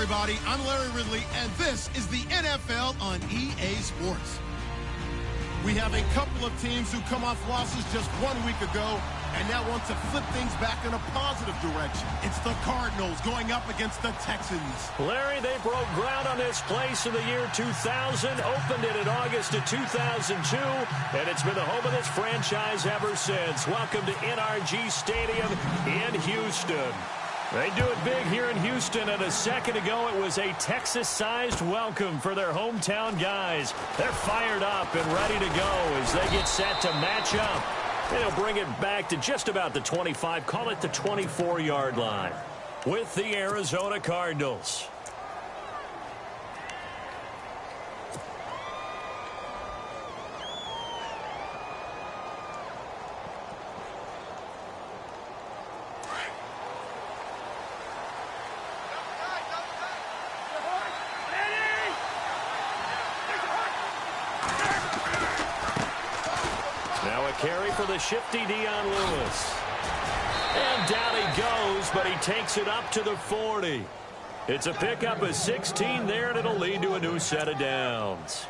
everybody. I'm Larry Ridley, and this is the NFL on EA Sports. We have a couple of teams who come off losses just 1 week ago and now want to flip things back in a positive direction. It's the Cardinals going up against the Texans. Larry, they broke ground on this place in the year 2000, opened it in August of 2002, and it's been the home of this franchise ever since. Welcome to NRG Stadium in Houston. They do it big here in Houston, and a second ago it was a Texas-sized welcome for their hometown guys. They're fired up and ready to go as they get set to match up. They'll bring it back to just about the 25, call it the 24-yard line, with the Arizona Cardinals. Carry for the shifty Dion Lewis. And down he goes, but he takes it up to the 40. It's a pickup of 16 there, and it'll lead to a new set of downs.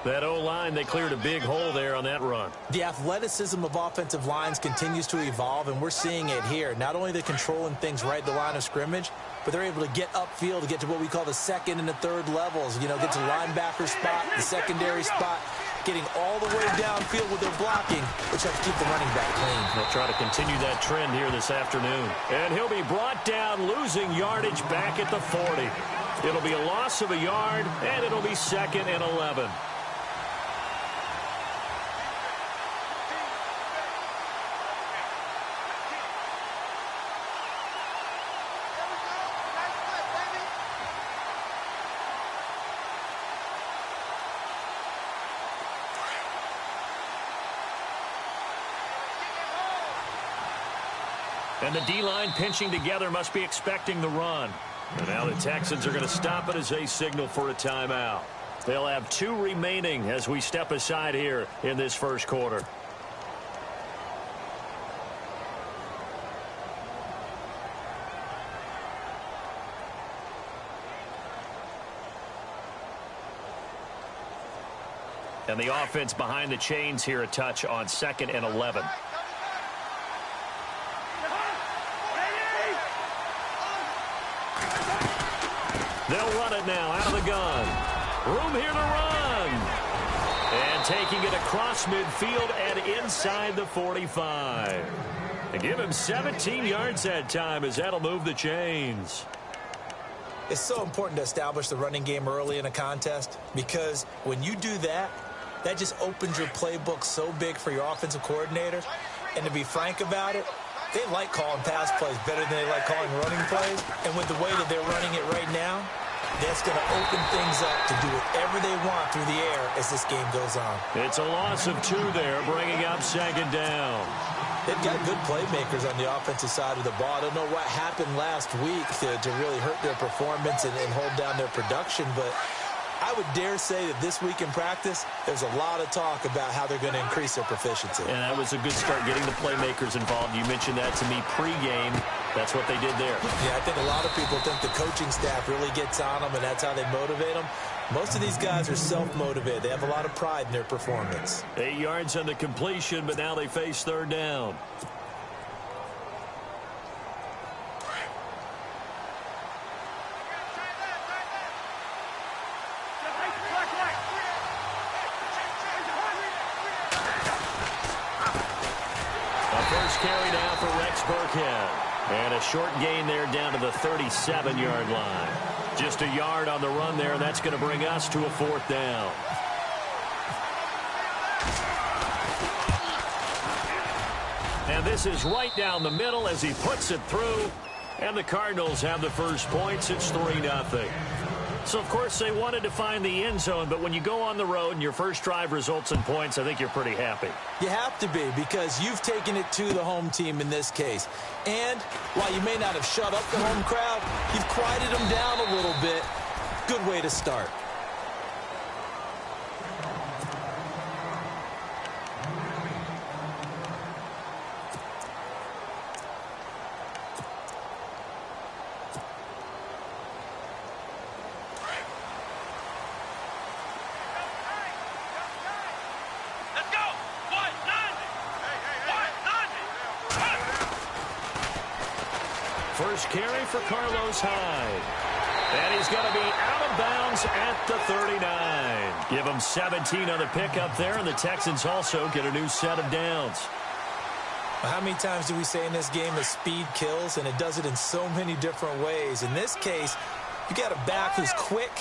That O-line, they cleared a big hole there on that run. The athleticism of offensive lines continues to evolve, and we're seeing it here. Not only they're controlling things right at the line of scrimmage, but they're able to get upfield to get to what we call the second and the third levels. You know, get to linebacker spot, the secondary spot, getting all the way downfield with their blocking, which helps keep the running back clean. They'll try to continue that trend here this afternoon. And he'll be brought down, losing yardage back at the 40. It'll be a loss of a yard, and it'll be 2nd and 11. And the D-line pinching together must be expecting the run. And now the Texans are going to stop it as they signal for a timeout. They'll have 2 remaining as we step aside here in this first quarter. And the offense behind the chains here a touch on 2nd and 11. They'll run it now out of the gun. Room here to run. And taking it across midfield and inside the 45. And give him 17 yards that time as that'll move the chains. It's so important to establish the running game early in a contest because when you do that, that just opens your playbook so big for your offensive coordinator. And to be frank about it, they like calling pass plays better than they like calling running plays. And with the way that they're running it right now, that's going to open things up to do whatever they want through the air as this game goes on. It's a loss of 2 there, bringing up 2nd down. They've got good playmakers on the offensive side of the ball. I don't know what happened last week to really hurt their performance and hold down their production, but I would dare say that this week in practice, there's a lot of talk about how they're going to increase their proficiency. And that was a good start, getting the playmakers involved. You mentioned that to me pregame. That's what they did there. Yeah, I think a lot of people think the coaching staff really gets on them, and that's how they motivate them. Most of these guys are self-motivated. They have a lot of pride in their performance. 8 yards on the completion, but now they face 3rd down. Carry now for Rex Burkhead. And a short gain there down to the 37-yard line. Just a yard on the run there, and that's going to bring us to a 4th down. And this is right down the middle as he puts it through. And the Cardinals have the first points. It's 3-0. So, of course, they wanted to find the end zone, but when you go on the road and your first drive results in points, I think you're pretty happy. You have to be because you've taken it to the home team in this case. And while you may not have shut up the home crowd, you've quieted them down a little bit. Good way to start. First carry for Carlos Hyde. And he's going to be out of bounds at the 39. Give him 17 on the pickup there, and the Texans also get a new set of downs. How many times do we say in this game that speed kills, and it does it in so many different ways? In this case, you got a back who's quick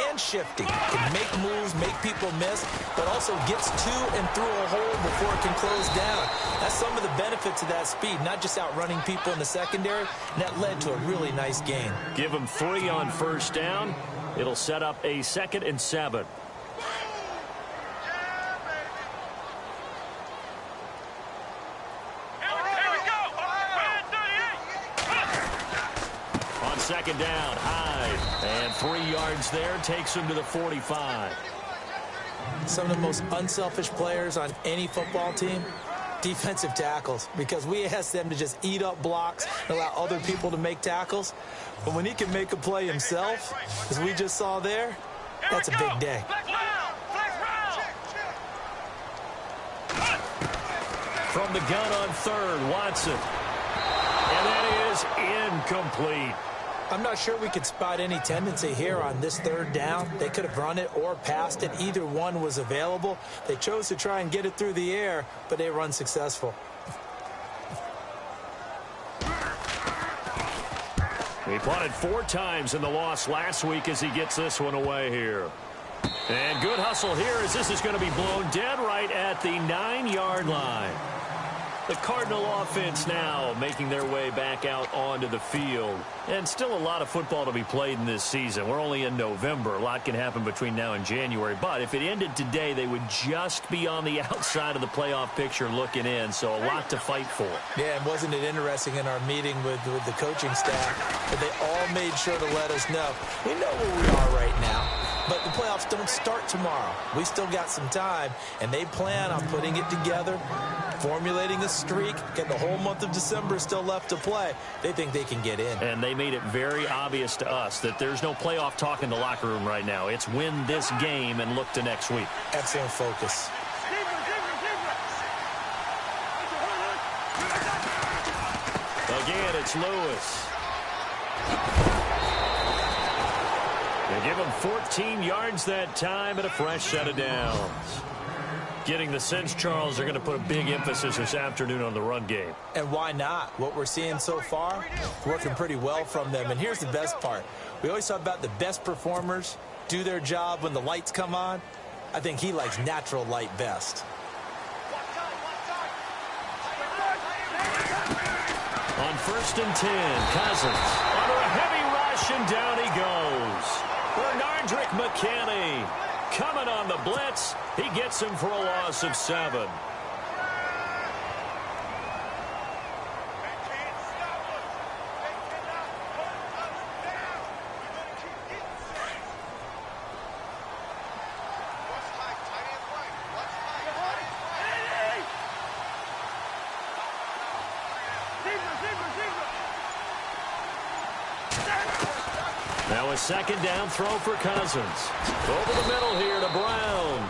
and shifty, can make moves, make people miss, but also gets to and through a hole before it can close down. That's some of the benefits of that speed, not just outrunning people in the secondary, and that led to a really nice gain. Give him 3 on first down. It'll set up a 2nd and 7. On 2nd down, Hyde. And 3 yards there takes him to the 45. Some of the most unselfish players on any football team, defensive tackles, because we ask them to just eat up blocks and allow other people to make tackles. But when he can make a play himself, as we just saw there, that's a big day. From the gun on 3rd, Watson. And that is incomplete. I'm not sure we could spot any tendency here on this 3rd down. They could have run it or passed it. Either one was available. They chose to try and get it through the air, but they were unsuccessful. He punted 4 times in the loss last week as he gets this one away here. And good hustle here as this is going to be blown dead right at the 9-yard line. The Cardinal offense now making their way back out onto the field. And still a lot of football to be played in this season. We're only in November. A lot can happen between now and January. But if it ended today, they would just be on the outside of the playoff picture looking in. So a lot to fight for. Yeah, and wasn't it interesting in our meeting with the coaching staff that they all made sure to let us know. We know where we are right now, but the playoffs don't start tomorrow. We still got some time, and they plan on putting it together, formulating a streak, get the whole month of December still left to play. They think they can get in. And they made it very obvious to us that there's no playoff talk in the locker room right now. It's win this game and look to next week. Excellent focus. Again, it's Lewis. They give him 14 yards that time and a fresh set of downs. Getting the sense, Charles, they're going to put a big emphasis this afternoon on the run game. And why not? What we're seeing so far, working pretty well from them. And here's the best part. We always talk about the best performers do their job when the lights come on. I think he likes natural light best. On 1st and 10, Cousins under a heavy rush, and down he goes. Bernardrick McKinney coming on the blitz. He gets him for a loss of 7. Now a 2nd down throw for Cousins. Over the middle here to Brown.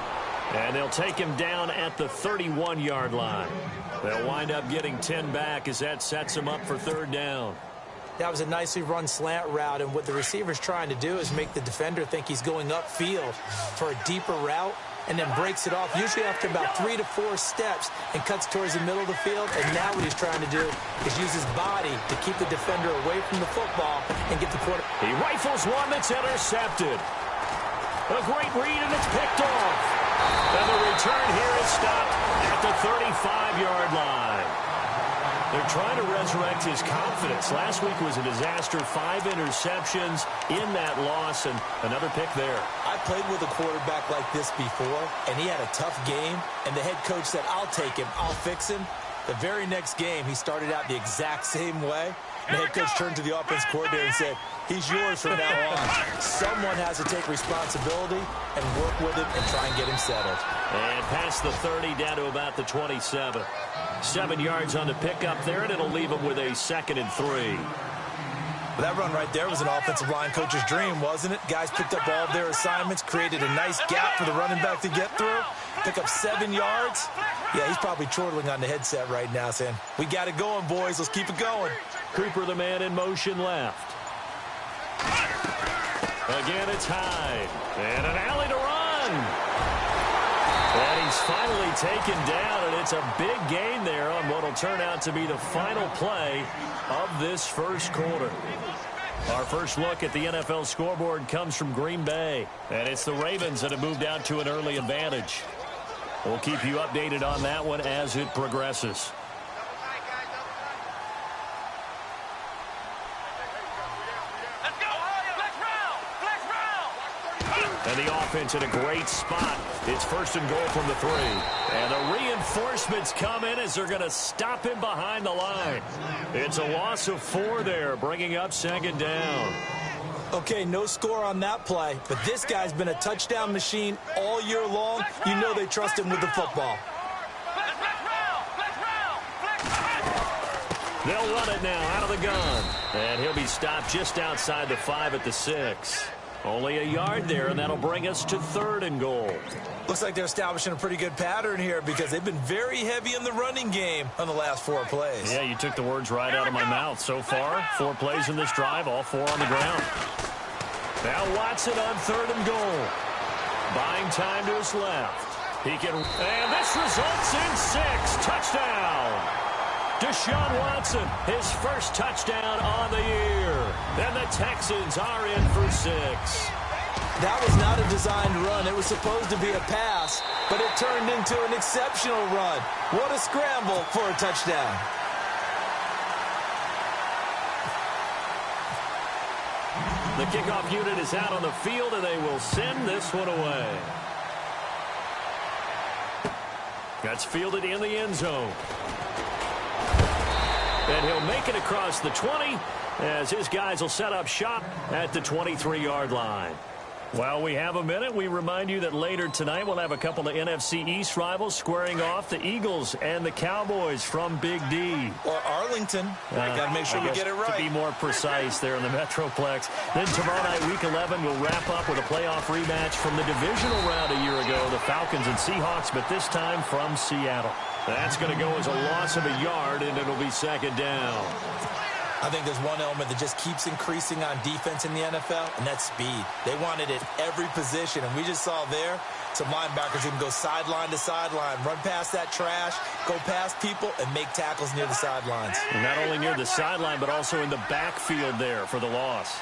And they'll take him down at the 31-yard line. They'll wind up getting 10 back as that sets him up for 3rd down. That was a nicely run slant route, and what the receiver's trying to do is make the defender think he's going upfield for a deeper route, and then breaks it off, usually after about 3 to 4 steps, and cuts towards the middle of the field. And now what he's trying to do is use his body to keep the defender away from the football and get the quarterback. He rifles one that's intercepted. A great read, and it's picked off. And the return here is stopped at the 35-yard line. They're trying to resurrect his confidence. Last week was a disaster. 5 interceptions in that loss, and another pick there. I played with a quarterback like this before, and he had a tough game, and the head coach said, I'll take him, I'll fix him. The very next game, he started out the exact same way. The head coach turned to the offense coordinator and said, he's yours from now on. Someone has to take responsibility and work with him and try and get him settled. And past the 30 down to about the 27. 7 yards on the pickup there, and it'll leave him with a 2nd and 3. Well, that run right there was an offensive line coach's dream, wasn't it? Guys picked up all of their assignments, created a nice gap for the running back to get through, pick up 7 yards, Yeah, he's probably chortling on the headset right now saying, we got it going, boys. Let's keep it going. Cooper, the man in motion left. Again, it's Hyde. And an alley to run. And he's finally taken down, and it's a big gain there on what will turn out to be the final play of this first quarter. Our first look at the NFL scoreboard comes from Green Bay, and it's the Ravens that have moved out to an early advantage. We'll keep you updated on that one as it progresses. And the offense in a great spot. It's first and goal from the 3. And the reinforcements come in as they're going to stop him behind the line. It's a loss of 4 there, bringing up second down. Okay, no score on that play, but this guy's been a touchdown machine all year long. You know they trust him with the football. They'll run it now out of the gun. And he'll be stopped just outside the 5 at the 6. Only a yard there, and that'll bring us to 3rd and goal. Looks like they're establishing a pretty good pattern here because they've been very heavy in the running game on the last 4 plays. Yeah, you took the words right out of my mouth. So far, 4 plays in this drive, all 4 on the ground. Now Watson on 3rd and goal. Buying time to his left. He can, and this results in 6. Touchdown. Deshaun Watson, his first touchdown on the year. And the Texans are in for 6. That was not a designed run. It was supposed to be a pass, but it turned into an exceptional run. What a scramble for a touchdown. The kickoff unit is out on the field, and they will send this one away. That's fielded in the end zone. And he'll make it across the 20 as his guys will set up shop at the 23-yard line. While we have a minute, we remind you that later tonight we'll have a couple of NFC East rivals squaring off, the Eagles and the Cowboys from Big D. Or Arlington. Got to make sure we get it right. To be more precise there in the Metroplex. Then tomorrow night, Week 11, we'll wrap up with a playoff rematch from the divisional round a year ago, the Falcons and Seahawks, but this time from Seattle. That's going to go as a loss of a yard, and it'll be second down. I think there's one element that just keeps increasing on defense in the NFL, and that's speed. They want it at every position, and we just saw there some linebackers who can go sideline to sideline, run past that trash, go past people, and make tackles near the sidelines. And not only near the sideline, but also in the backfield there for the loss.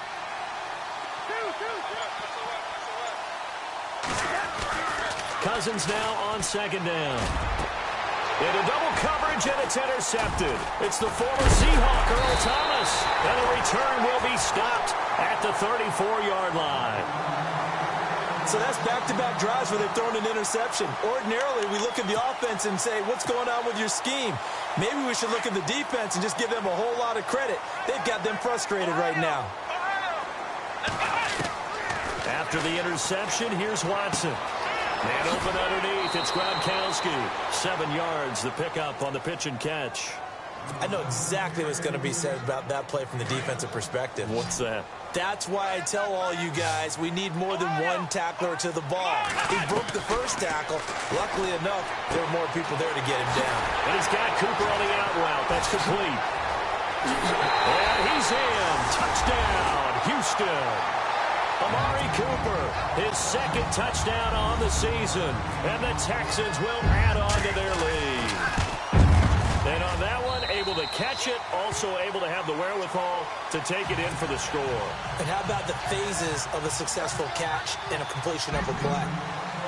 Cousins now on second down. Into double coverage, and it's intercepted. It's the former Seahawk, Earl Thomas. And the return will be stopped at the 34-yard line. So that's back-to-back drives where they've thrown an interception. Ordinarily, we look at the offense and say, what's going on with your scheme? Maybe we should look at the defense and just give them a whole lot of credit. They've got them frustrated right now. After the interception, here's Watson. And open underneath, it's Gronkowski. 7 yards, the pickup on the pitch and catch. I know exactly what's going to be said about that play from the defensive perspective. What's that? That's why I tell all you guys we need more than one tackler to the ball. He broke the first tackle. Luckily enough, there were more people there to get him down. And he's got Cooper on the out route. That's complete. And he's in. Touchdown, Houston. Amari Cooper, his second touchdown on the season. And the Texans will add on to their lead. And on that one, able to catch it, also able to have the wherewithal to take it in for the score. And how about the phases of a successful catch and a completion of a play?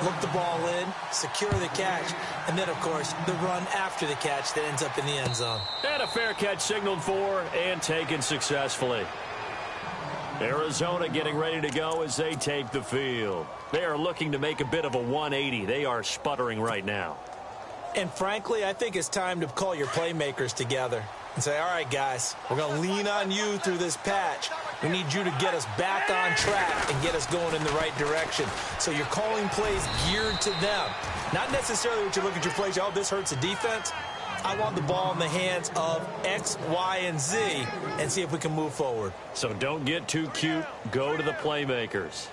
Look the ball in, secure the catch, and then, of course, the run after the catch that ends up in the end zone. And a fair catch signaled for and taken successfully. Arizona getting ready to go as they take the field. They are looking to make a bit of a 180. They are sputtering right now. And frankly, I think it's time to call your playmakers together and say, all right, guys, we're going to lean on you through this patch. We need you to get us back on track and get us going in the right direction. So you're calling plays geared to them. Not necessarily what you look at your plays, oh, this hurts the defense. I want the ball in the hands of X, Y, and Z and see if we can move forward. So don't get too cute. Go to the playmakers.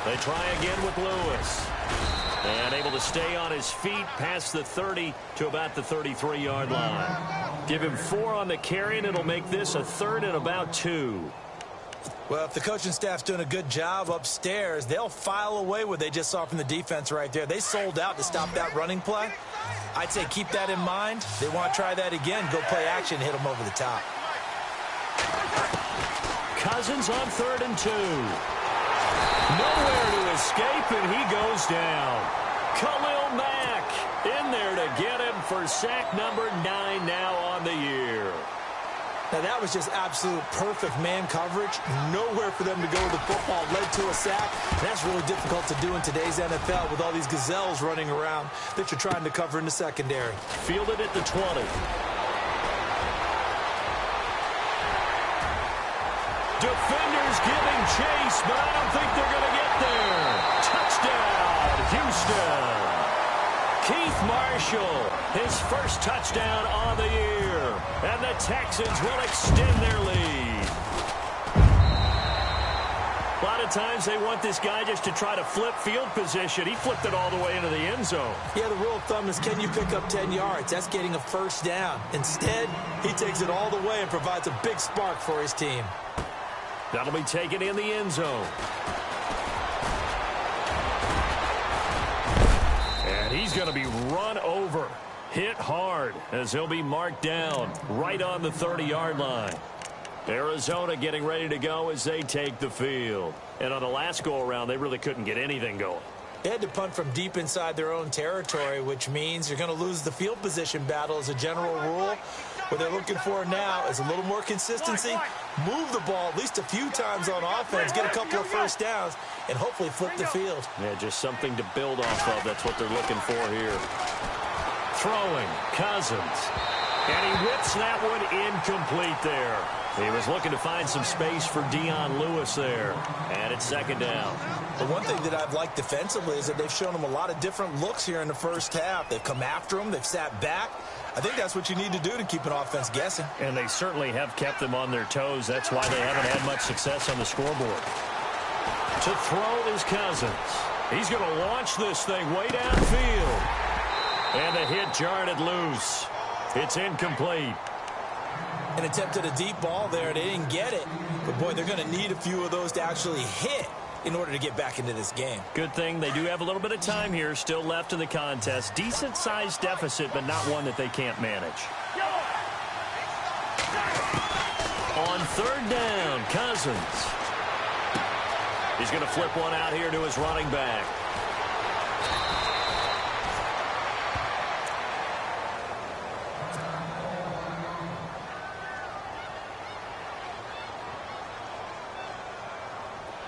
They try again with Lewis. And able to stay on his feet past the 30 to about the 33-yard line. Give him 4 on the carry, and it'll make this a 3rd and about 2. Well, if the coaching staff's doing a good job upstairs, they'll file away what they just saw from the defense right there. They sold out to stop that running play. I'd say keep that in mind. They want to try that again. Go play action, hit them over the top. Cousins on 3rd and 2. Nowhere to escape, and he goes down. Khalil Mack in there to get him for sack number 9 now on the year. Now, that was just absolute perfect man coverage. Nowhere for them to go with the football. Led to a sack. That's really difficult to do in today's NFL with all these gazelles running around that you're trying to cover in the secondary. Fielded at the 20. Defenders giving chase, but I don't think they're going to get there. Touchdown, Houston. Keith Marshall, his first touchdown on the year. And the Texans will extend their lead. A lot of times they want this guy just to try to flip field position. He flipped it all the way into the end zone. Yeah, the rule of thumb is can you pick up 10 yards? That's getting a first down. Instead, he takes it all the way and provides a big spark for his team. That'll be taken in the end zone. And he's going to be run over, hit hard, as he'll be marked down right on the 30-yard line. Arizona getting ready to go as they take the field. And on the last go-around, they really couldn't get anything going. They had to punt from deep inside their own territory, which means you're going to lose the field position battle as a general rule. What they're looking for now is a little more consistency, move the ball at least a few times on offense, get a couple of first downs, and hopefully flip the field. Yeah, just something to build off of. That's what they're looking for here. Throwing, Cousins. And he whips that one incomplete there. He was looking to find some space for Dion Lewis there. And it's 2nd down. The one thing that I've liked defensively is that they've shown him a lot of different looks here in the first half. They've come after him. They've sat back. I think that's what you need to do to keep an offense guessing. And they certainly have kept them on their toes. That's why they haven't had much success on the scoreboard. To throw is Cousins. He's going to launch this thing way downfield. And the hit jarred it loose. It's incomplete. And attempted a deep ball there. They didn't get it. But, boy, they're going to need a few of those to actually hit in order to get back into this game. Good thing they do have a little bit of time here still left in the contest. Decent-sized deficit, but not one that they can't manage. On 3rd down, Cousins. He's going to flip one out here to his running back.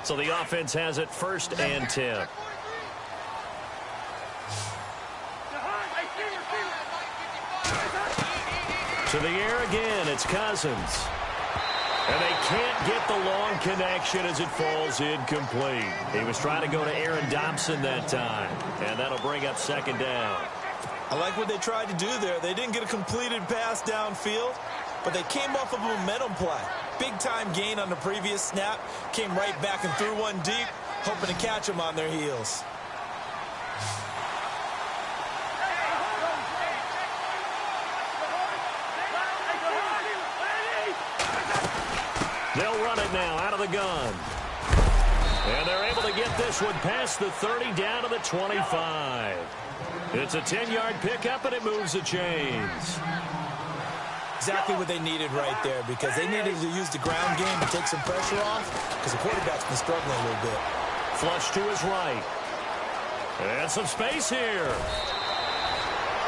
So the offense has it 1st and 10. To the air again, it's Cousins. And they can't get the long connection as it falls incomplete. He was trying to go to Aaron Dobson that time. And that'll bring up 2nd down. I like what they tried to do there. They didn't get a completed pass downfield, but they came off of a momentum play. Big-time gain on the previous snap. Came right back and threw one deep, hoping to catch them on their heels. They'll run it now out of the gun. And they're able to get this one past the 30 down to the 25. It's a 10-yard pickup, and it moves the chains. Exactly what they needed right there, because they needed to use the ground game to take some pressure off, because the quarterback's been struggling a little bit. Flush to his right. And some space here.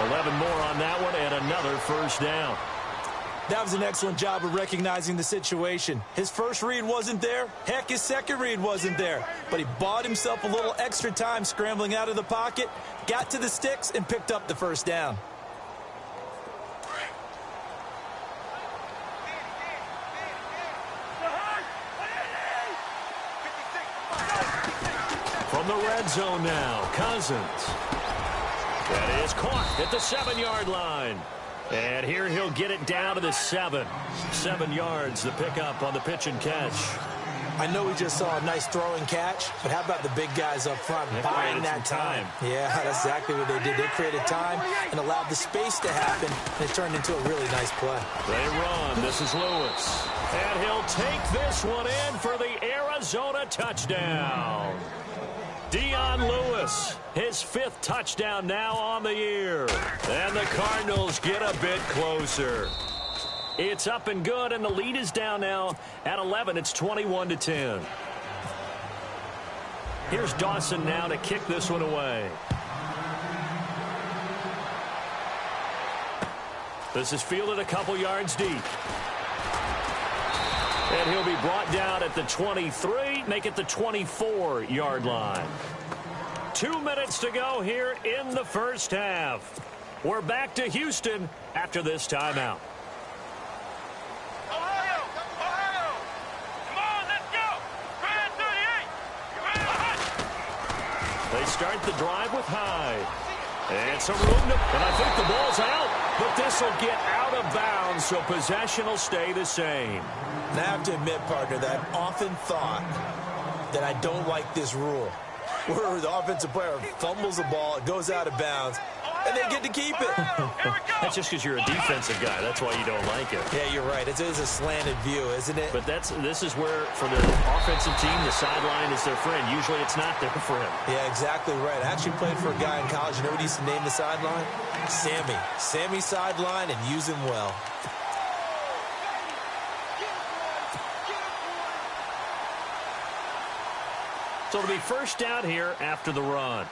11 more on that one, and another 1st down. That was an excellent job of recognizing the situation. His first read wasn't there. Heck, his second read wasn't there. But he bought himself a little extra time scrambling out of the pocket, got to the sticks, and picked up the 1st down. From the red zone now, Cousins. That is caught at the 7-yard line. And here he'll get it down to the 7. 7 yards, the pickup on the pitch and catch. I know we just saw a nice throwing catch, but how about the big guys up front buying that time? Yeah, that's exactly what they did. They created time and allowed the space to happen, and it turned into a really nice play. They run. This is Lewis. And he'll take this one in for the Arizona touchdown. Dion Lewis, his 5th touchdown now on the year. And the Cardinals get a bit closer. It's up and good, and the lead is down now at 11. It's 21-10. Here's Dawson now to kick this one away. This is fielded a couple yards deep. And he'll be brought down at the 23, make it the 24-yard line. 2 minutes to go here in the first half. We're back to Houston after this timeout. They start the drive with Hyde. And some room to, and I think the ball's out, but this will get out of bounds, so possession will stay the same. And I have to admit, partner, that I've often thought that I don't like this rule, where the offensive player fumbles the ball, it goes out of bounds, and they get to keep it. That's just because you're a defensive guy. That's why you don't like it. Yeah, you're right. It is a slanted view, isn't it? But this is where, for the offensive team, the sideline is their friend. Usually it's not their friend. Yeah, exactly right. I actually played for a guy in college. You know what he used to name the sideline? Sammy. Sammy sideline, and use him well. So it'll be first down here after the run.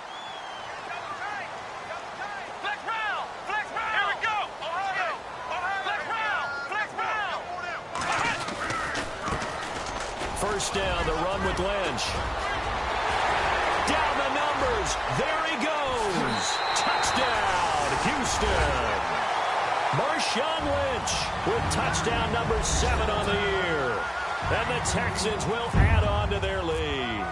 First down, the run with Lynch. Down the numbers. There he goes. Touchdown, Houston. Marshawn Lynch with touchdown number 7 on the year. And the Texans will add on to their lead.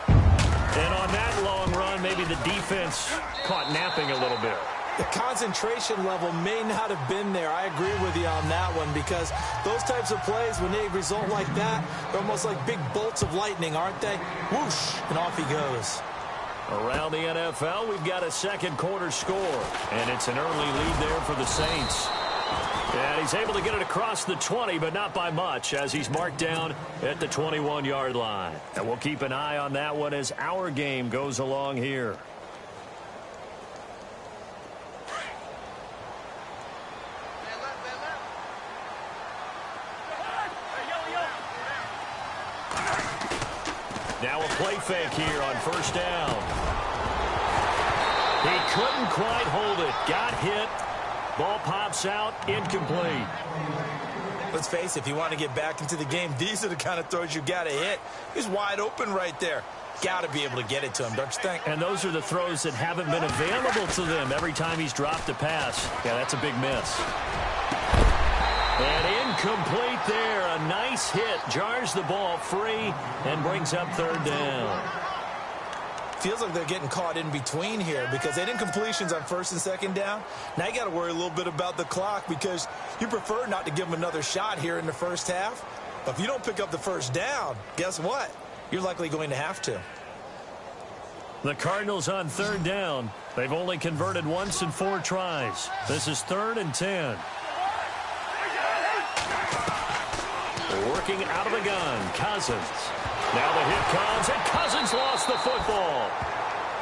And on that long run, maybe the defense caught napping a little bit. The concentration level may not have been there. I agree with you on that one, because those types of plays, when they result like that, they're almost like big bolts of lightning, aren't they? Whoosh, and off he goes. Around the NFL, we've got a second quarter score, and it's an early lead there for the Saints. And he's able to get it across the 20, but not by much, as he's marked down at the 21-yard line. And we'll keep an eye on that one as our game goes along here. Now a play fake here on first down. He couldn't quite hold it. Got hit. Ball pops out. Incomplete. Let's face it, if you want to get back into the game, these are the kind of throws you got to hit. He's wide open right there. Got to be able to get it to him, don't you think? And those are the throws that haven't been available to them every time he's dropped a pass. Yeah, that's a big miss. And incomplete there. A nice hit. Jars the ball free and brings up third down. Feels like they're getting caught in between here, because they did completions on first and second down. Now you got to worry a little bit about the clock, because you prefer not to give them another shot here in the first half. But if you don't pick up the first down, guess what? You're likely going to have to. The Cardinals on third down. They've only converted once in 4 tries. This is 3rd and 10. Working out of the gun, Cousins. Now the hit comes, and Cousins lost the football.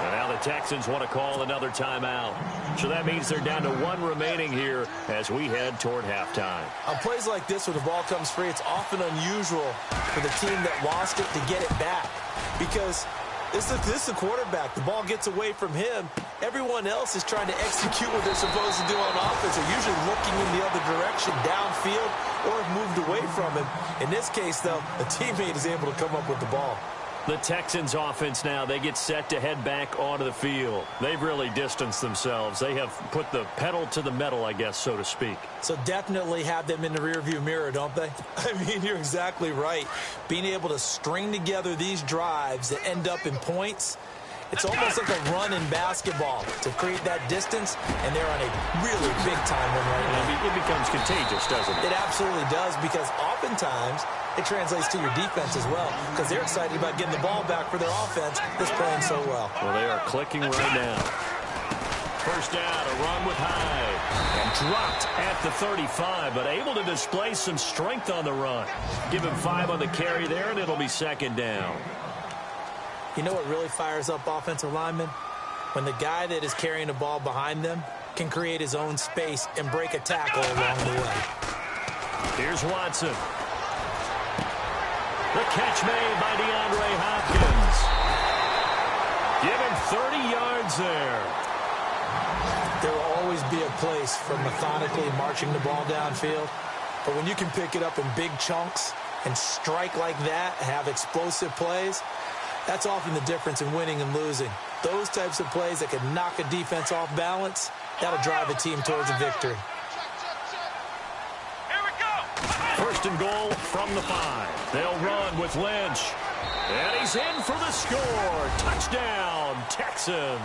And now the Texans want to call another timeout. So that means they're down to 1 remaining here as we head toward halftime. On plays like this where the ball comes free, it's often unusual for the team that lost it to get it back, because this is the quarterback. The ball gets away from him. Everyone else is trying to execute what they're supposed to do on offense. They're usually looking in the other direction, downfield, or have moved away from him. In this case, though, the teammate is able to come up with the ball. The Texans offense now, they get set to head back onto the field. They've really distanced themselves. They have put the pedal to the metal, I guess, so to speak. So definitely have them in the rearview mirror, don't they? I mean, you're exactly right. Being able to string together these drives that end up in points, It's almost like a run in basketball to create that distance, and they're on a really big-time run right now. It becomes contagious, doesn't it? It absolutely does, because oftentimes it translates to your defense as well, because they're excited about getting the ball back for their offense that's playing so well. Well, they are clicking right now. First down, a run with Hyde. And dropped at the 35, but able to display some strength on the run. Give him 5 on the carry there, and it'll be second down. You know what really fires up offensive linemen? When the guy that is carrying the ball behind them can create his own space and break a tackle along the way. Here's Watson. The catch made by DeAndre Hopkins. Give him 30 yards there. There will always be a place for methodically marching the ball downfield. But when you can pick it up in big chunks and strike like that, have explosive plays, that's often the difference in winning and losing. Those types of plays that can knock a defense off balance, that'll drive a team towards a victory. Here we go. First and goal from the 5. They'll run with Lynch. And he's in for the score. Touchdown, Texans.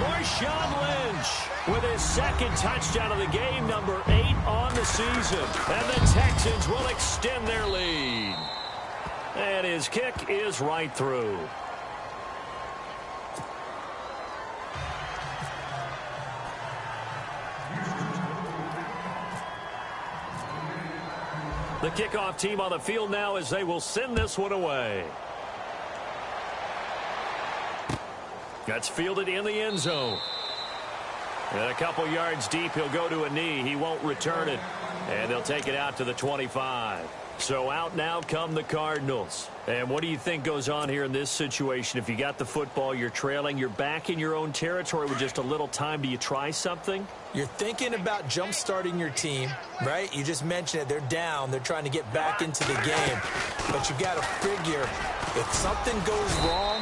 Marshawn Lynch with his second touchdown of the game, number 8 on the season. And the Texans will extend their lead. And his kick is right through. The kickoff team on the field now as they will send this one away. That's fielded in the end zone. And a couple yards deep, he'll go to a knee. He won't return it. And they'll take it out to the 25. So out now come the Cardinals. And what do you think goes on here in this situation? If you got the football, you're trailing, you're back in your own territory with just a little time. Do you try something? You're thinking about jump-starting your team, right? You just mentioned it. They're down. They're trying to get back into the game. But you got to figure, if something goes wrong,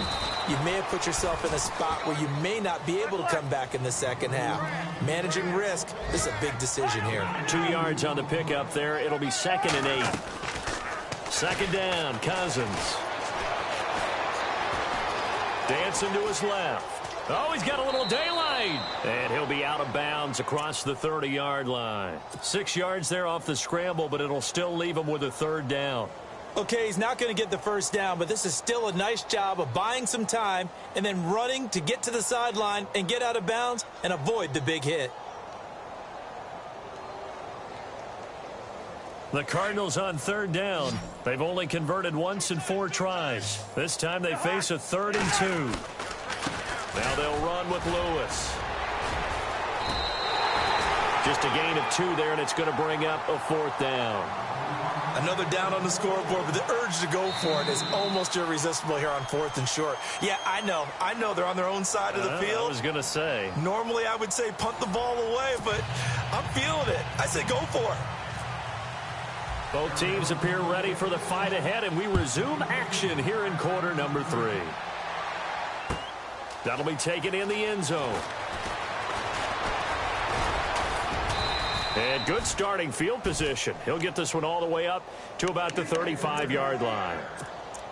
you may have put yourself in a spot where you may not be able to come back in the second half. Managing risk, this is a big decision here. 2 yards on the pickup there. It'll be 2nd and 8. Second down, Cousins. Dancing to his left. Oh, he's got a little daylight. And he'll be out of bounds across the 30-yard line. 6 yards there off the scramble, but it'll still leave him with a 3rd down. Okay, he's not going to get the first down, but this is still a nice job of buying some time and then running to get to the sideline and get out of bounds and avoid the big hit. The Cardinals on 3rd down. They've only converted once in 4 tries. This time they face a 3rd and 2. Now they'll run with Lewis. Just a gain of 2 there, and it's going to bring up a 4th down. Another down on the scoreboard, but the urge to go for it is almost irresistible here on 4th and short. Yeah, I know they're on their own side of the field. I was going to say. Normally I would say punt the ball away, but I'm feeling it. I say go for it. Both teams appear ready for the fight ahead, and we resume action here in quarter number 3. That'll be taken in the end zone. And good starting field position. He'll get this one all the way up to about the 35-yard line.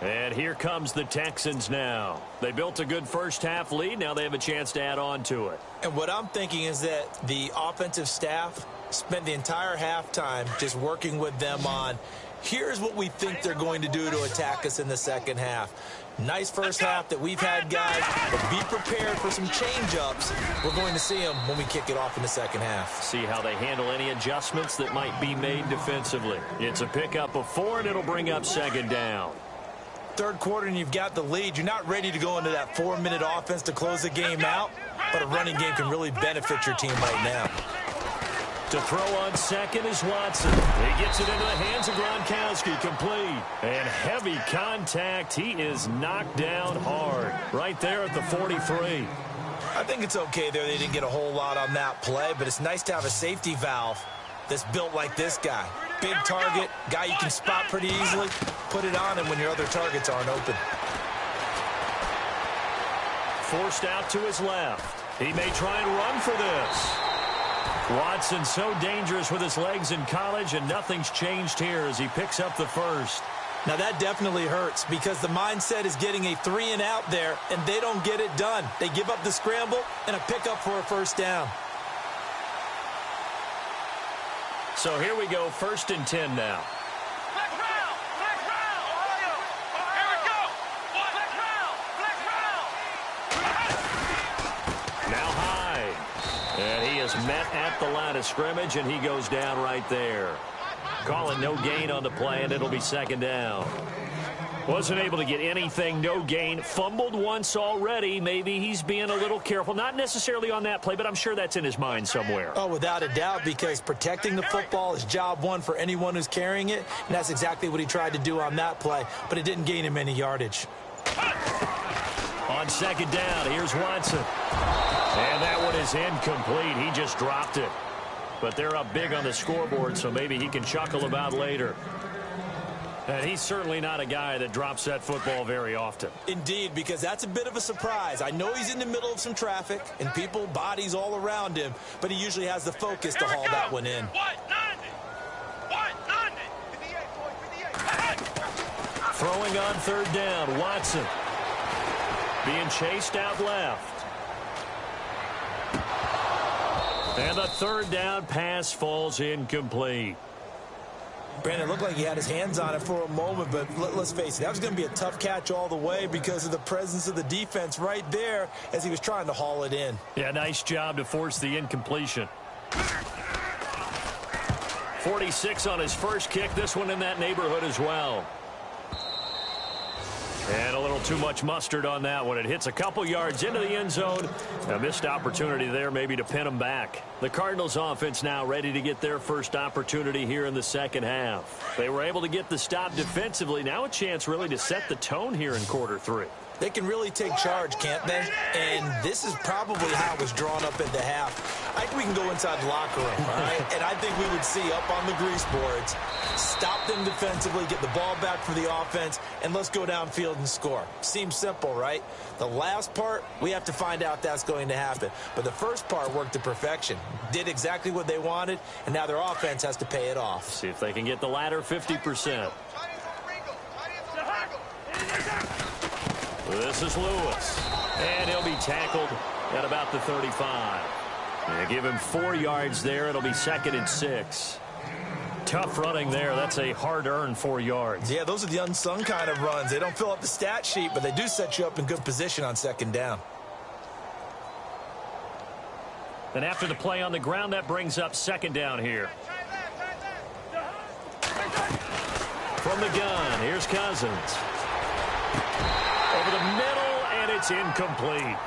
And here comes the Texans now. They built a good first-half lead. Now they have a chance to add on to it. And what I'm thinking is that the offensive staff spent the entire halftime just working with them on, here's what we think they're going to do to attack us in the second half. Nice first half that we've had, guys, but be prepared for some change-ups. We're going to see them when we kick it off in the second half. See how they handle any adjustments that might be made defensively. It's a pickup of 4, and it'll bring up 2nd down. Third quarter, and you've got the lead. You're not ready to go into that 4-minute offense to close the game out, but a running game can really benefit your team right now. To throw on second is Watson. He gets it into the hands of Gronkowski, complete. And heavy contact. He is knocked down hard right there at the 43. I think it's okay there. They didn't get a whole lot on that play, but it's nice to have a safety valve that's built like this guy. Big target, guy you can spot pretty easily. Put it on him when your other targets aren't open. Forced out to his left. He may try and run for this. Watson so dangerous with his legs in college, and nothing's changed here as he picks up the first. Now, that definitely hurts because the mindset is getting a 3-and-out there, and they don't get it done. They give up the scramble and a pickup for a first down. So here we go, 1st and 10 now. Now high. And he is met at the line of scrimmage, and he goes down right there. Calling no gain on the play, and it'll be 2nd down. Wasn't able to get anything, no gain. Fumbled once already. Maybe he's being a little careful. Not necessarily on that play, but I'm sure that's in his mind somewhere. Oh, without a doubt, because protecting the football is job one for anyone who's carrying it, and that's exactly what he tried to do on that play, but it didn't gain him any yardage. On 2nd down, here's Watson. And that one is incomplete. He just dropped it. But they're up big on the scoreboard, so maybe he can chuckle about later. And he's certainly not a guy that drops that football very often. Indeed, because that's a bit of a surprise. I know he's in the middle of some traffic and people, bodies all around him, but he usually has the focus to haul that one in. Throwing on 3rd down, Watson. Being chased out left. And the 3rd down pass falls incomplete. Brandon, it looked like he had his hands on it for a moment, but let's face it, that was going to be a tough catch all the way because of the presence of the defense right there as he was trying to haul it in. Yeah, nice job to force the incompletion. 46 on his first kick. This one in that neighborhood as well. And a little too much mustard on that one. It hits a couple yards into the end zone. A missed opportunity there maybe to pin them back. The Cardinals offense now ready to get their first opportunity here in the 2nd half. They were able to get the stop defensively. Now a chance really to set the tone here in quarter 3. They can really take charge, can't they? And this is probably how it was drawn up at the half. I think we can go inside the locker room, all right? And I think we would see up on the grease boards, stop them defensively, get the ball back for the offense, and let's go downfield and score. Seems simple, right? The last part, we have to find out that's going to happen. But the first part worked to perfection. Did exactly what they wanted, and now their offense has to pay it off. See if they can get the latter 50%. This is Lewis. And he'll be tackled at about the 35. They give him 4 yards there. It'll be 2nd and 6. Tough running there. That's a hard-earned 4 yards. Yeah, those are the unsung kind of runs. They don't fill up the stat sheet, but they do set you up in good position on 2nd down. And after the play on the ground, that brings up 2nd down here. From the gun, here's Cousins. Over the middle, and it's incomplete.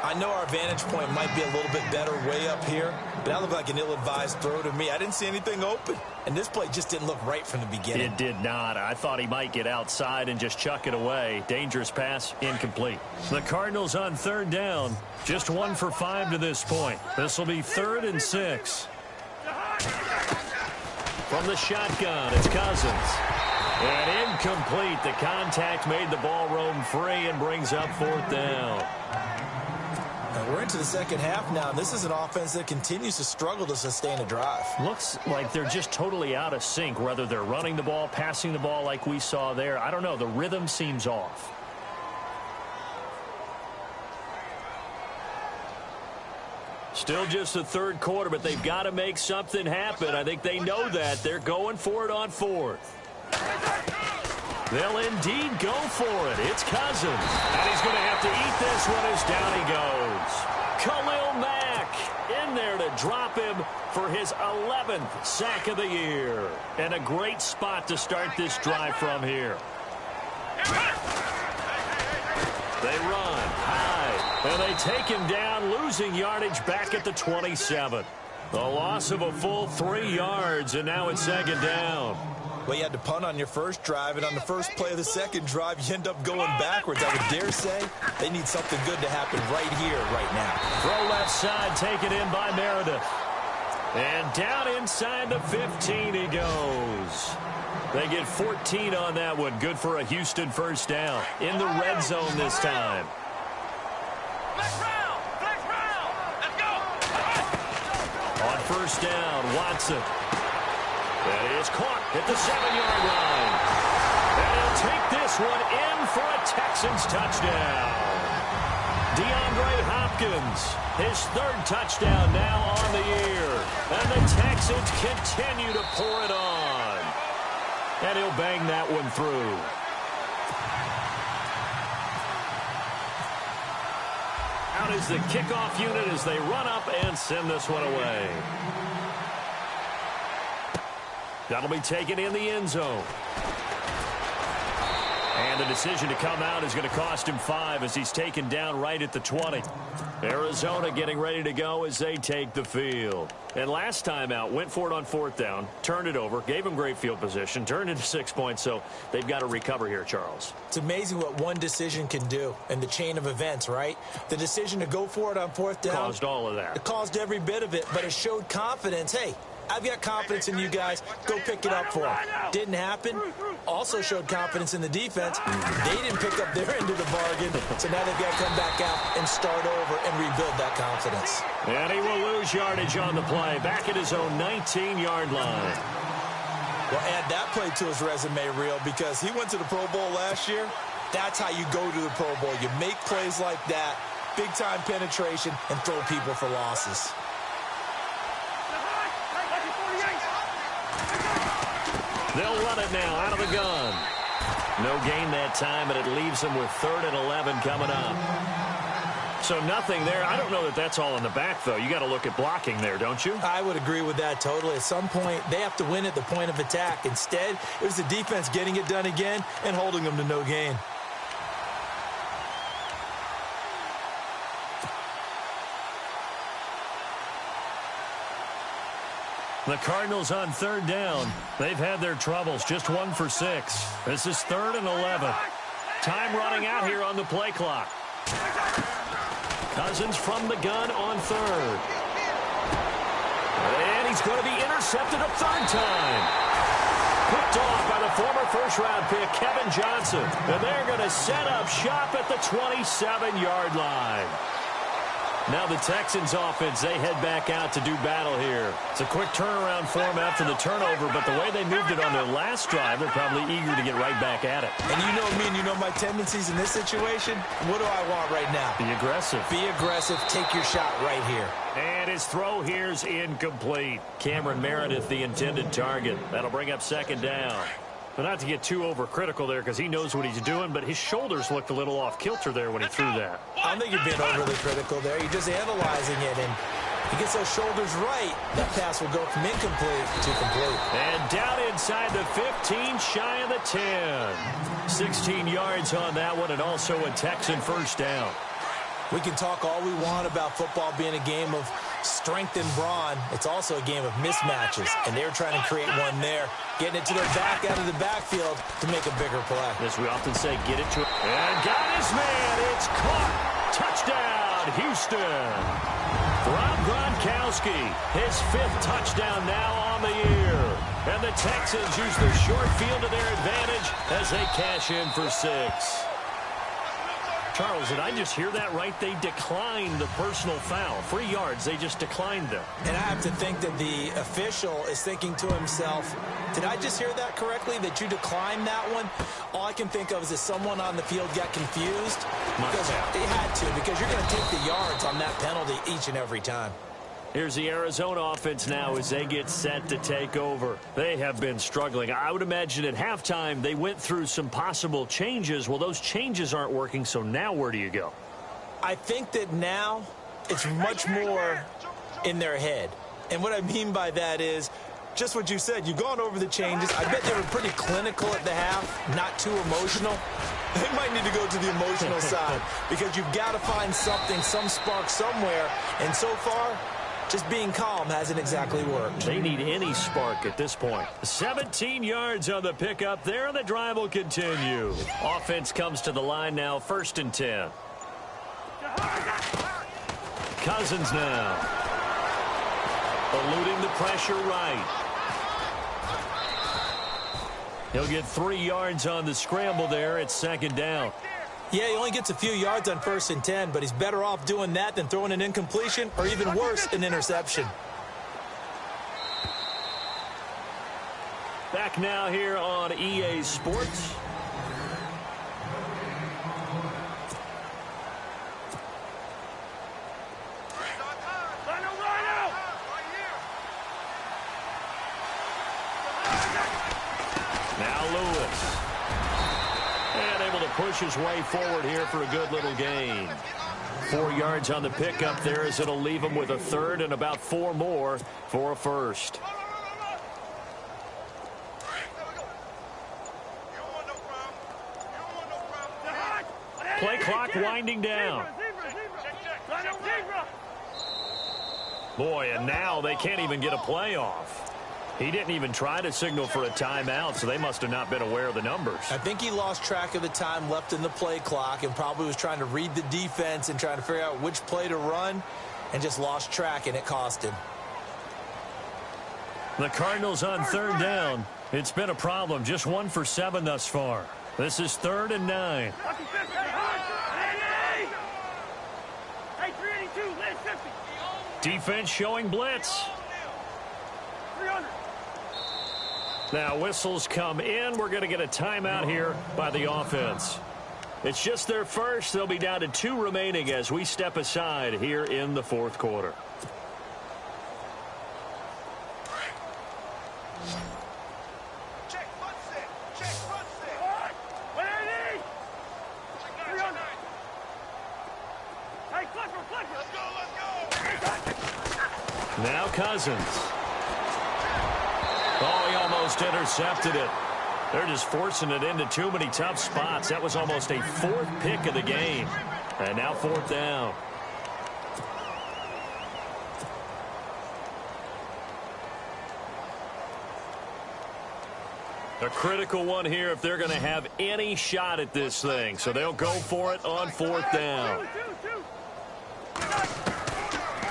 I know our vantage point might be a little bit better way up here, but that looked like an ill-advised throw to me. I didn't see anything open, and this play just didn't look right from the beginning. It did not. I thought he might get outside and just chuck it away. Dangerous pass, incomplete. The Cardinals on 3rd down, just 1 for 5 to this point. This will be 3rd and 6. From the shotgun, it's Cousins. And incomplete. The contact made the ball roam free and brings up 4th down. And we're into the 2nd half now, and this is an offense that continues to struggle to sustain a drive. Looks like they're just totally out of sync, whether they're running the ball, passing the ball like we saw there. I don't know. The rhythm seems off. Still just the 3rd quarter, but they've got to make something happen. I think they know that. They're going for it on 4th. They'll indeed go for it. It's Cousins. And he's going to have to eat this one as down he goes. Khalil Mack in there to drop him for his 11th sack of the year. And a great spot to start this drive from here. They run high, and they take him down, losing yardage back at the 27. The loss of a full 3 yards, and now it's 2nd down. Well, you had to punt on your first drive, and on the first play of the 2nd drive, you end up going backwards. I would dare say they need something good to happen right here, right now. Throw left side, taken in by Meredith. And down inside the 15 he goes. They get 14 on that one. Good for a Houston first down. In the red zone this time. On first down, Watson. That is caught at the 7-yard line. And he'll take this one in for a Texans touchdown. DeAndre Hopkins, his third touchdown now on the year. And the Texans continue to pour it on. And he'll bang that one through. Out is the kickoff unit as they run up and send this one away. That'll be taken in the end zone. And the decision to come out is going to cost him 5 as he's taken down right at the 20. Arizona getting ready to go as they take the field. And last time out, went for it on 4th down, turned it over, gave him great field position, turned into 6 points, so they've got to recover here, Charles. It's amazing what one decision can do in the chain of events, right? The decision to go for it on 4th down. Caused all of that. It caused every bit of it, but it showed confidence. Hey, I've got confidence in you guys. Go pick it up for them. Didn't happen. Also showed confidence in the defense. They didn't pick up their end of the bargain, so now they've got to come back out and start over and rebuild that confidence. And he will lose yardage on the play, back at his own 19-yard line. Well, add that play to his resume reel because he went to the Pro Bowl last year. That's how you go to the Pro Bowl. You make plays like that, big-time penetration, and throw people for losses. They'll run it now out of the gun. No gain that time, and it leaves them with 3rd and 11 coming up. So nothing there. I don't know that that's all in the back, though. You got to look at blocking there, don't you? I would agree with that totally. At some point, they have to win at the point of attack. Instead, it was the defense getting it done again and holding them to no gain. The Cardinals on 3rd down. They've had their troubles. Just 1 for 6. This is 3rd and 11. Time running out here on the play clock. Cousins from the gun on 3rd. And he's going to be intercepted a 3rd time. Picked off by the former first-round pick, Kevin Johnson. And they're going to set up shop at the 27-yard line. Now the Texans offense, they head back out to do battle here. It's a quick turnaround for them after the turnover, but the way they moved it on their last drive, they're probably eager to get right back at it. And you know me and you know my tendencies in this situation. What do I want right now? Be aggressive. Be aggressive. Take your shot right here. And his throw here's incomplete. Cameron Meredith, the intended target. That'll bring up 2nd down. But not to get too overcritical there because he knows what he's doing, but his shoulders looked a little off kilter there when he threw that. I don't think you're being overly critical there. You're just analyzing it, and he gets those shoulders right. That pass will go from incomplete to complete. And down inside the 15, shy of the 10. 16 yards on that one, and also a Texan 1st down. We can talk all we want about football being a game of strength and brawn. It's also a game of mismatches, and they're trying to create one there, getting it to their back out of the backfield to make a bigger play. As we often say, get it to it. And got his man. It's caught. Touchdown, Houston. Rob Gronkowski, his 5th touchdown now on the year. And the Texans use the short field to their advantage as they cash in for 6. Charles, did I just hear that right? They declined the personal foul. 3 yards, they just declined them. And I have to think that the official is thinking to himself, did I just hear that correctly, that you declined that one? All I can think of is that someone on the field got confused. Because they had to, because you're going to take the yards on that penalty each and every time. Here's the Arizona offense now as they get set to take over. They have been struggling. I would imagine at halftime they went through some possible changes. Well, those changes aren't working, so now where do you go? I think that now it's much more in their head. And what I mean by that is just what you said. You've gone over the changes. I bet they were pretty clinical at the half, not too emotional. They might need to go to the emotional side because you've got to find something, some spark somewhere. And so far, just being calm hasn't exactly worked. They need any spark at this point. 17 yards on the pickup there, and the drive will continue. Offense comes to the line now, 1st and 10. Cousins now. Eluding the pressure right. He'll get 3 yards on the scramble there at 2nd down. Yeah, he only gets a few yards on 1st and 10, but he's better off doing that than throwing an incompletion or even worse, an interception. Back now here on EA Sports. Lewis. And able to push his way forward here for a good little gain. 4 yards on the pickup there as it'll leave him with a third and about 4 more for a first. Play clock winding down. Boy, and now they can't even get a play off. He didn't even try to signal for a timeout, so they must have not been aware of the numbers. I think he lost track of the time left in the play clock and probably was trying to read the defense and trying to figure out which play to run and just lost track, and it cost him. The Cardinals on third down. It's been a problem. Just 1 for 7 thus far. This is 3rd and 9. Defense showing blitz. Now whistles come in. We're going to get a timeout here by the offense. It's just their first. They'll be down to 2 remaining as we step aside here in the 4th quarter. Now Cousins. Oh, he almost intercepted it. They're just forcing it into too many tough spots. That was almost a 4th pick of the game. And now 4th down. A critical one here if they're going to have any shot at this thing. So they'll go for it on 4th down.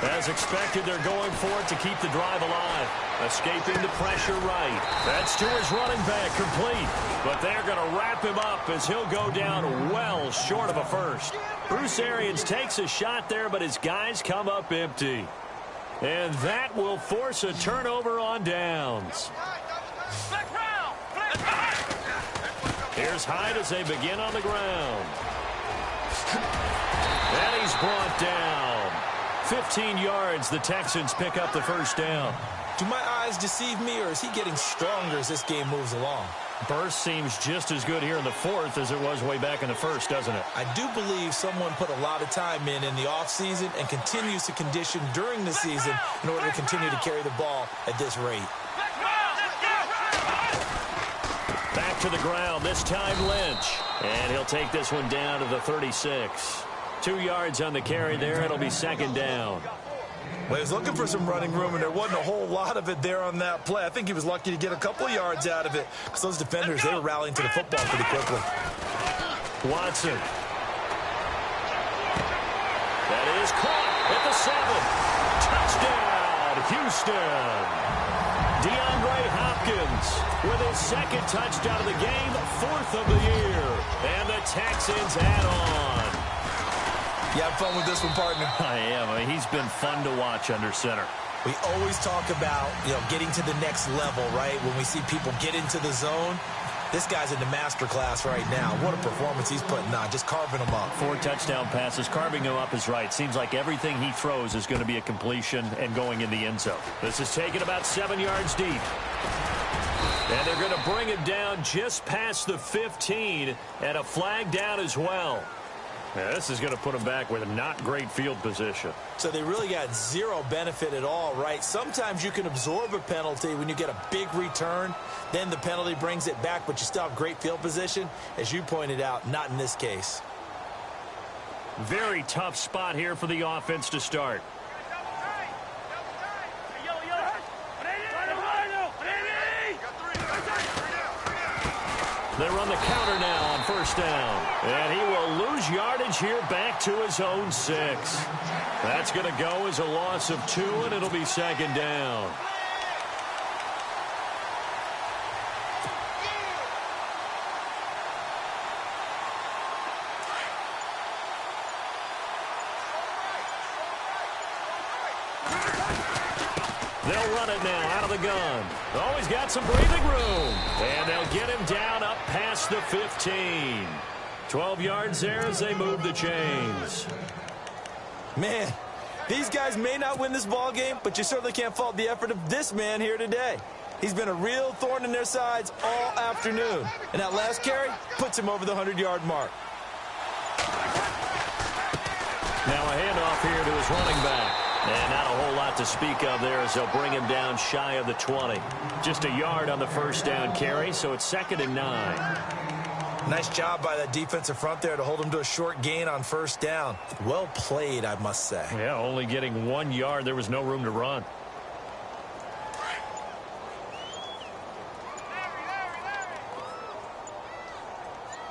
As expected, they're going for it to keep the drive alive. Escaping the pressure right. That's to his running back, complete. But they're going to wrap him up as he'll go down well short of a first. Bruce Arians takes a shot there, but his guys come up empty. And that will force a turnover on downs. Here's Hyde as they begin on the ground. And he's brought down. 15 yards, the Texans pick up the first down. Do my eyes deceive me, or is he getting stronger as this game moves along? Burst seems just as good here in the 4th as it was way back in the 1st, doesn't it? I do believe someone put a lot of time in the offseason and continues to condition during the season in order to continue to carry the ball at this rate. Back to the ground, this time Lynch. And he'll take this one down to the 36. 2 yards on the carry there. It'll be 2nd down. Well, he was looking for some running room, and there wasn't a whole lot of it there on that play. I think he was lucky to get a couple yards out of it because those defenders, they were rallying to the football pretty quickly. Watson. That is caught at the 7. Touchdown, Houston. DeAndre Hopkins with his 2nd touchdown of the game, 4th of the year. And the Texans add on. You have fun with this one, partner? I am. I mean, he's been fun to watch under center. We always talk about, getting to the next level, right? When we see people get into the zone, this guy's in the master class right now. What a performance he's putting on, just carving them up. 4 touchdown passes, carving him up is right. Seems like everything he throws is going to be a completion and going in the end zone. This is taken about 7 yards deep. And they're going to bring him down just past the 15 and a flag down as well. Yeah, this is going to put them back with a not great field position. So they really got 0 benefit at all, right? Sometimes you can absorb a penalty when you get a big return. Then the penalty brings it back, but you still have great field position. As you pointed out, not in this case. Very tough spot here for the offense to start. They run the counter now on 1st down. And he will lose yardage here back to his own 6. That's going to go as a loss of 2, and it'll be 2nd down. They'll run it now out of the gun. Oh, he's got some breathing room. And they'll get him down up past the 15. 12 yards there as they move the chains. Man, these guys may not win this ball game, but you certainly can't fault the effort of this man here today. He's been a real thorn in their sides all afternoon. And that last carry puts him over the 100-yard mark. Now a handoff here to his running back. And not a whole lot to speak of there as they'll bring him down shy of the 20. Just a yard on the first down carry, so it's 2nd and 9. Nice job by that defensive front there to hold him to a short gain on first down. Well played, I must say. Yeah, only getting 1 yard. There was no room to run.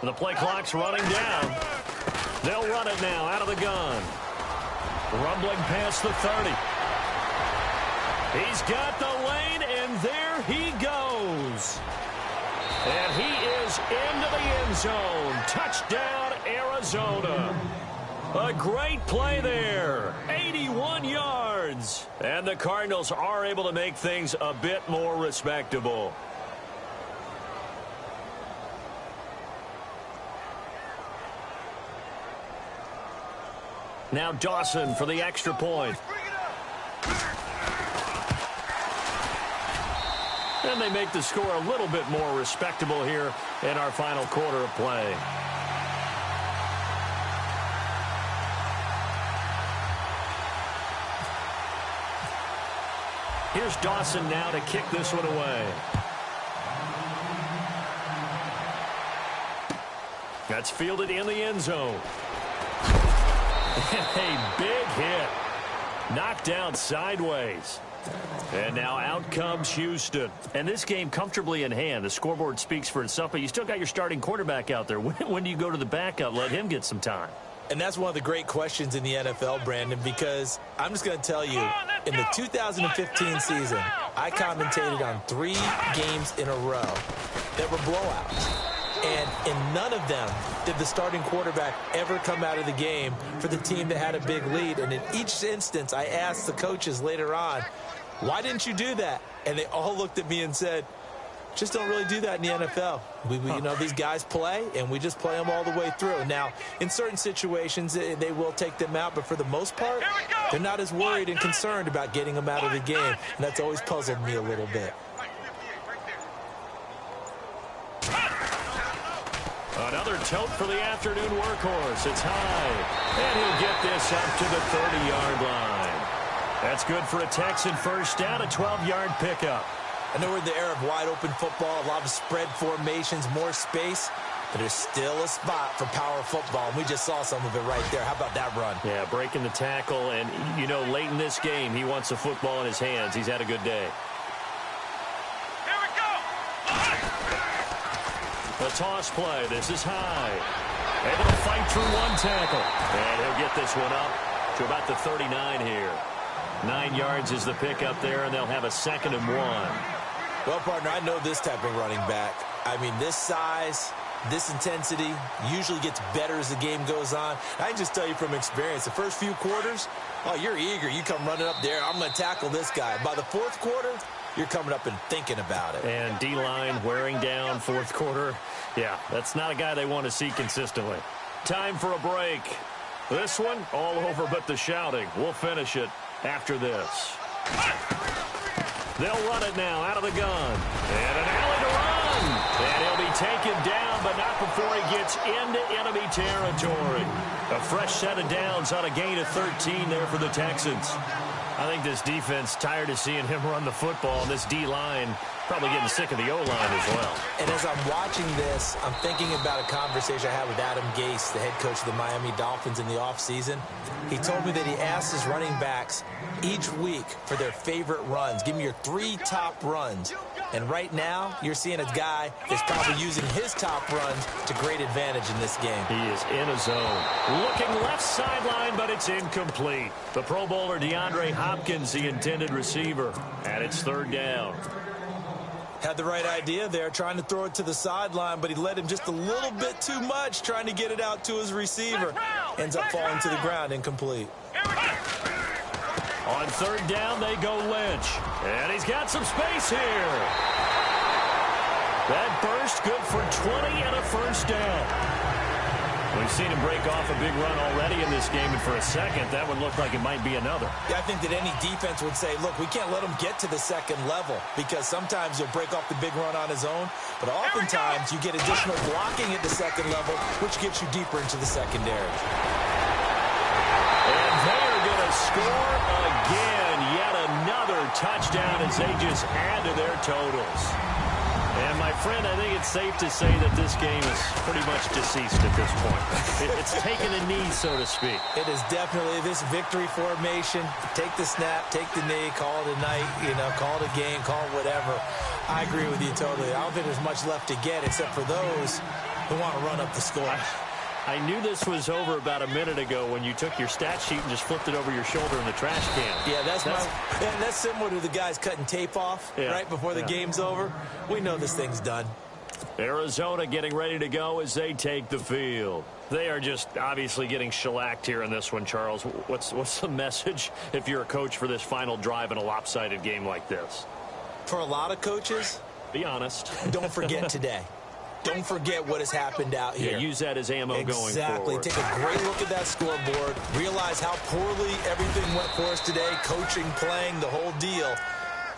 The play clock's running down. They'll run it now out of the gun. Rumbling past the 30. He's got the lane, and there he goes. And he is into the end zone. Touchdown, Arizona. A great play there. 81 yards. And the Cardinals are able to make things a bit more respectable. Now Dawson for the extra point. And they make the score a little bit more respectable here in our final quarter of play. Here's Dawson now to kick this one away. That's fielded in the end zone. A big hit. Knocked down sideways. And now out comes Houston. And this game comfortably in hand. The scoreboard speaks for itself, but you still got your starting quarterback out there. When do you go to the backup? Let him get some time. And that's one of the great questions in the NFL, Brandon, because I'm just going to tell you, in the 2015 season, I commentated on 3 games in a row that were blowouts. And in none of them did the starting quarterback ever come out of the game for the team that had a big lead. And in each instance, I asked the coaches later on, why didn't you do that? And they all looked at me and said, just don't really do that in the NFL. You know, these guys play, and we just play them all the way through. Now, in certain situations, they will take them out, but for the most part, they're not as worried and concerned about getting them out of the game. And that's always puzzled me a little bit. Another tote for the afternoon workhorse. It's high. And he'll get this up to the 30-yard line. That's good for a Texan first down, a 12-yard pickup. I know we're in the era of wide-open football, a lot of spread formations, more space, but there's still a spot for power football, and we just saw some of it right there. How about that run? Yeah, breaking the tackle, and, you know, late in this game, he wants the football in his hands. He's had a good day. Here we go! A toss play. This is high. Able to fight through one tackle. And he'll get this one up to about the 39 here. 9 yards is the pickup there, and they'll have a 2nd and 1. Well, partner, I know this type of running back. I mean, this size, this intensity usually gets better as the game goes on. I can just tell you from experience, the first few quarters, oh, you're eager. You come running up there. I'm going to tackle this guy. By the 4th quarter, you're coming up and thinking about it. And D-line wearing down 4th quarter. Yeah, that's not a guy they want to see consistently. Time for a break. This one, all over but the shouting. We'll finish it after this. They'll run it now out of the gun. And an alley to run. And he'll be taken down, but not before he gets into enemy territory. A fresh set of downs on a gain of 13 there for the Texans. I think this defense tired of seeing him run the football, and this D-line probably getting sick of the O-line as well. And as I'm watching this, I'm thinking about a conversation I had with Adam Gase, the head coach of the Miami Dolphins in the offseason. He told me that he asked his running backs each week for their favorite runs. Give me your 3 top runs. And right now, you're seeing a guy that's probably using his top runs to great advantage in this game. He is in a zone. Looking left sideline, but it's incomplete. The Pro Bowler DeAndre Hopkins, the intended receiver. And it's 3rd down. Had the right idea there, trying to throw it to the sideline, but he led him just a little bit too much, trying to get it out to his receiver. Ends up falling to the ground, incomplete. On 3rd down, they go Lynch. And he's got some space here. That burst good for 20 and a first down. We've seen him break off a big run already in this game, and for a second, that would look like it might be another. Yeah, I think that any defense would say, look, we can't let him get to the second level because sometimes he'll break off the big run on his own, but oftentimes you get additional blocking at the second level, which gets you deeper into the secondary. And they're going to score again. Yet another touchdown as they just add to their totals. And, my friend, I think it's safe to say that this game is pretty much deceased at this point. It's taken a knee, so to speak. It is definitely this victory formation. Take the snap, take the knee, call it a night, call it a game, call it whatever. I agree with you totally. I don't think there's much left to get except for those who want to run up the score. I knew this was over about a minute ago when you took your stat sheet and just flipped it over your shoulder in the trash can. Yeah, that's similar to the guys cutting tape off right before the game's over. We know this thing's done. Arizona getting ready to go as they take the field. They are just obviously getting shellacked here in this one, Charles. What's the message if you're a coach for this final drive in a lopsided game like this? For a lot of coaches, be honest. Don't forget today. Don't forget what has happened out here. Yeah, use that as ammo going forward. Exactly. Take a great look at that scoreboard. Realize how poorly everything went for us today. Coaching, playing, the whole deal.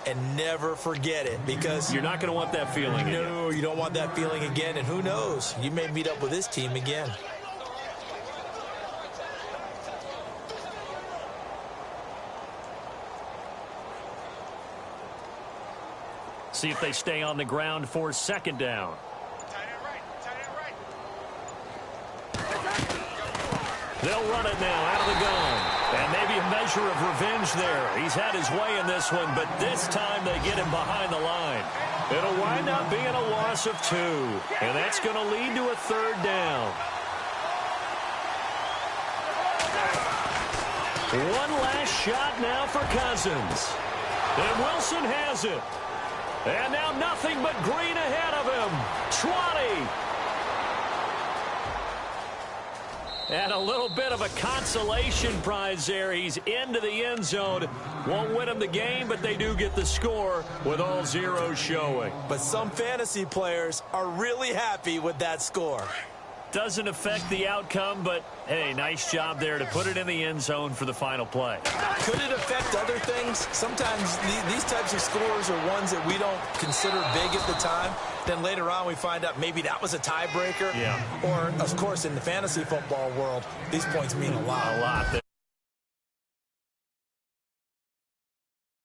And never forget it because you're not going to want that feeling again. No, you don't want that feeling again. And who knows? You may meet up with this team again. See if they stay on the ground for second down. They'll run it now out of the gun. And maybe a measure of revenge there. He's had his way in this one, but this time they get him behind the line. It'll wind up being a loss of 2. And that's going to lead to a third down. One last shot now for Cousins. And Wilson has it. And now nothing but green ahead of him. 20. And a little bit of a consolation prize there. He's into the end zone. Won't win him the game, but they do get the score with all zeros showing. But some fantasy players are really happy with that score. Doesn't affect the outcome, but, hey, nice job there to put it in the end zone for the final play. Could it affect other things? Sometimes these types of scores are ones that we don't consider big at the time. Then later on we find out maybe that was a tiebreaker. Yeah. Or, of course, in the fantasy football world, these points mean a lot. A lot.